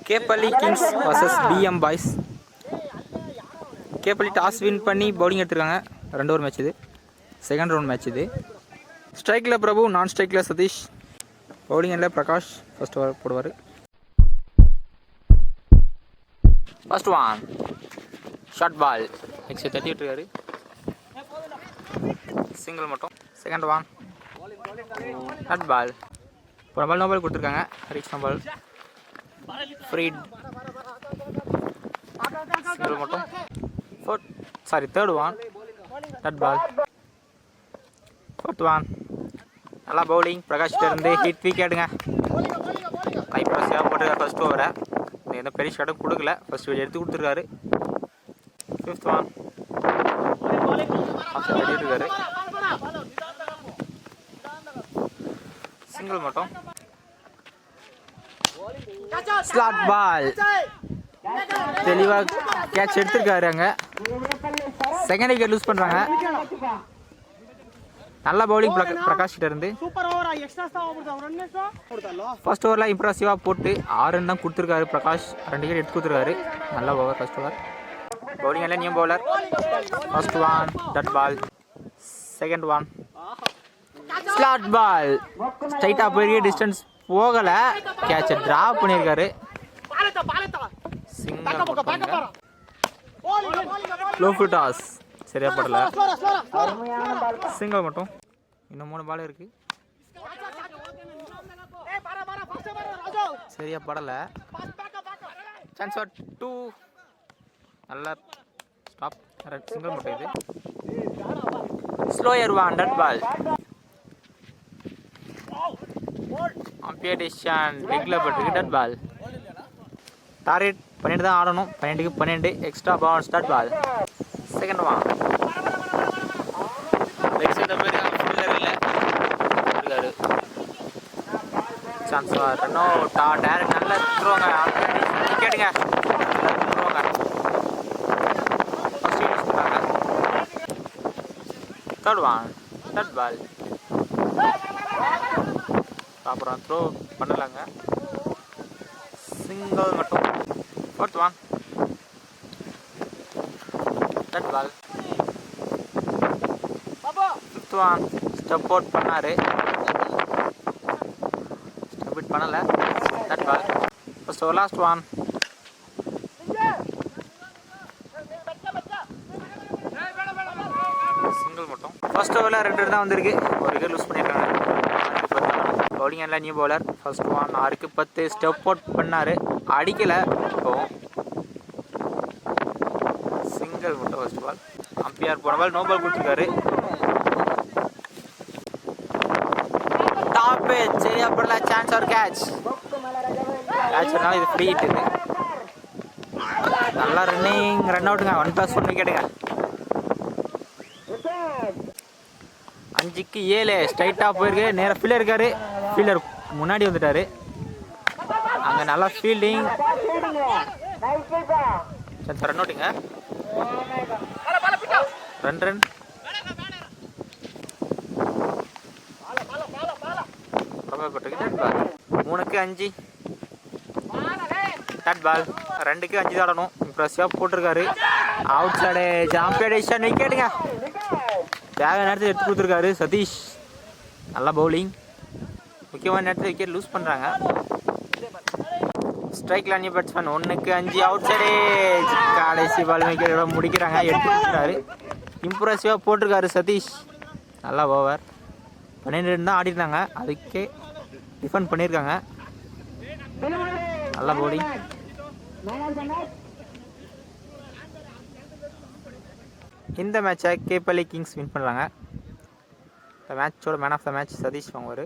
கேப்பள்ளி kings vs BM boys. Keppalli toss win பண்ணி bowling எடுத்துருக்காங்க. 2 over match இது. செகண்ட் ரவுண்ட் மேட்ச் இது. ஸ்ட்ரைக்கில் பிரபு, நான் ஸ்ட்ரைக்கில் சதீஷ். பவுலிங்கில் பிரகாஷ் ஃபர்ஸ்ட் ஓவர் போடுவார். First one short ball next தட்டி விட்டுருக்காரு. சிங்கிள் மட்டும். Second one short ball. இப்போ பால் நோ பால் கொடுத்துருக்காங்க. Reach no ball. Free hit single மட்டும். Third one short ball. Fourth one நல்லா பவுலிங் பிரகாஷ்கிட்ட இருந்து ஹிட் விக்கெட்டுங்க. லைஃப் சேவ் போட்டுருக்காரு ஃபர்ஸ்ட் ஓவரை. எந்த பெரிய ஷாட்டும் கொடுக்கல. ஃபர்ஸ்ட் விக்கெட் எடுத்து கொடுத்துருக்காரு. ஃபிஃப்த் ஒன் இருக்காரு. சிங்கிள் மட்டும். ஸ்லாட் பால் தெளிவாக கேட்ச் எடுத்திருக்காரு. அங்கே செகண்ட் விக்கெட் லூஸ் பண்ணுறாங்க. நல்ல பவுலிங் பிரகாஷ் கிட்ட இருந்து. ஃபர்ஸ்ட் ஓவரில் இம்ப்ரெசிவாக போட்டு 6 ரன் தான் கொடுத்துருக்காரு பிரகாஷ். 2 விக்கெட் எடுத்து கொடுத்துருக்காரு. நல்ல ஓவர் ஃபர்ஸ்ட் ஓவர். பவுலிங் எல்லாம் new bowler. First one dot ball. Second one slot ball. ஸ்ட்ரைட்டாக போயிருக்க டிஸ்டன்ஸ் போகலை. கேட்சை ட்ராப் பண்ணியிருக்காரு. லோ ஃபுல் டாஸ் சரியா படல. சிங்கிள் மட்டும். இன்னும் 3 பால் இருக்கு. சரியா படல. Chance for 2. நல்ல ஸ்டாப். சிங்கிள் மட்டும். இது slower one dot ball. Umpire decision லெக்ல பட்டு டாட் பால். டார்கெட் 12 தான் ஆடணும். 12க்கு 12 extra bounce dot ball. Second one chance no direct நல்ல த்ரோங்க. கேட்டுங்க த்ரோங்க. Third one dot ball. அப்புறம் த்ரோ பண்ணலாங்க. சிங்கிள் மட்டும். Fourth one dot ball. Fifth one step out பண்ணாரு. ஸ்டெப் அவுட் பண்ணல. Dot ball. First over last one. Single மட்டும். ஃபர்ஸ்ட் ஓவரில் 2 ரன் தான் வந்திருக்கு. 1 விக்கெட் லூஸ் பண்ணியிருக்காங்க. பவுலிங் எல்லாம் நியூ பவுலர். ஃபர்ஸ்ட் ஒன் 6க்கு 10 ஸ்டெப் அவுட் பண்ணாரு. அடிக்கலை. இப்போ சிங்கிள் மட்டும். First ball. அம்பையர் போன பால் நோ பால் கொடுத்துருக்காரு. டாப் சரியா படல. Chance or catch. கேட்ச்னால இது ஃப்ரீ ஹிட். இது நல்லா ரன்னிங் ரன் அவுட்டுங்க. 1+1 விக்கெட்டுங்க. 5க்கு 7 ஸ்ட்ரைட்டாக போயிருக்கு. நேராக ஃபீல்டர் இருக்காரு. ஃபீல்டர் முன்னாடி வந்துட்டாரு. அங்கே நல்லா ஃபீல்டிங். ரன் அவுட்டுங்க. 2 ரன். பட்டுருக்கு. 3க்கு 5 டாட் பால். 2க்கு 5 தான் ஆடணும். இம்ப்ரெசிவாக போட்டிருக்காரு. அவுட் சைடு அம்பையர் டிசிஷன் விக்கெட்டுங்க. தேவையான நேரத்தில் எடுத்து கொடுத்துருக்காரு சதீஷ். நல்லா பவுலிங். முக்கியமான நேரத்தில் விக்கெட் லூஸ் பண்ணுறாங்க. ஸ்ட்ரைக்கில் நியூ பேட்ஸ்மேன். 1க்கு 5 அவுட் சைடு. கடைசி பால் விக்கெட்டோட முடிக்கிறாங்க. எடுத்து கொடுத்துருக்காரு. இம்ப்ரெசிவாக போட்டிருக்காரு சதீஷ். நல்லா ஓவர். 12 ரன் தான் ஆடிருந்தாங்க. அதுக்கே டிஃபெண்ட் பண்ணியிருக்காங்க. நல்லா பவுலிங். இந்த மேட்சை கேப்பள்ளி கிங்ஸ் வின் பண்ணுறாங்க. இந்த மேட்சோட man of the match Satish வாங்குவார்.